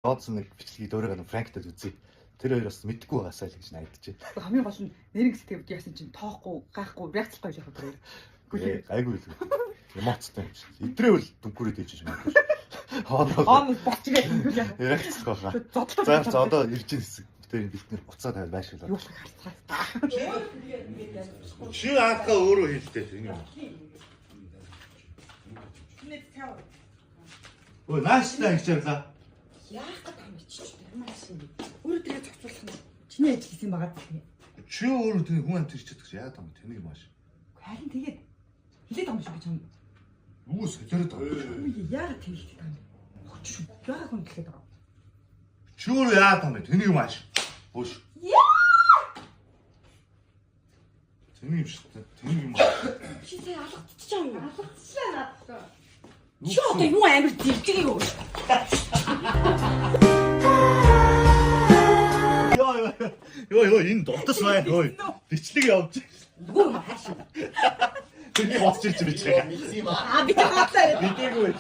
Дооцсон нэг бичлэгийг өөрөөр нь Франктэд үзье. Тэр хоёр бас мэдгүй байгаасаа л гэж найдаж. Хамгийн гол нь нэрийг сэтгэвд яасан чинь тоохгүй, гайхгүй, реакцлахгүй яах вэ? Гүлээ айгүй л. Эмоцтой юм шиг. Идрээвэл дүнкүрээд ээж юм байна. Хоон болчихгээ юм яа. Реакцлах байгаа. За одоо ирж ийн хэсэг. Тэр бид нэр буцаад тавиад байшгүй. Юу харцгаа. Чи аахаа өөрөө хэлдэг энэ юм. Ой, нааштай хийчихлээ. Яах гэдэг юм чи маш юм. Өөрөө тэгээ зохицуулах нь чиний ажил хийсэн байгаа гэх. Чи өөрөө тэр хүн амт ирчээд гэж яагаад юм тэнийг маш. Харин тэгээд хилээд байгаа юм шиг би чам. Юу солиороод байгаа. Яагаад тэгэх гэдэг юм. Хөөч шүү. Яагаад хүн хэлээд байгаа. Чи өөрөө яагаад юм тэнийг маш. Бууш. Тэнийг шүү дээ. Тэнийг юм. Чи сая алгадчихсан юм. Алгадчихсан надад. Чи одоо юу амир зэлдэг юм. Йоо энэ дотос байна. Ой. Бичлэг явж. Юу хаашаа. Тэнийг боцож ирж байгаа. А би таатай. Бидээггүй.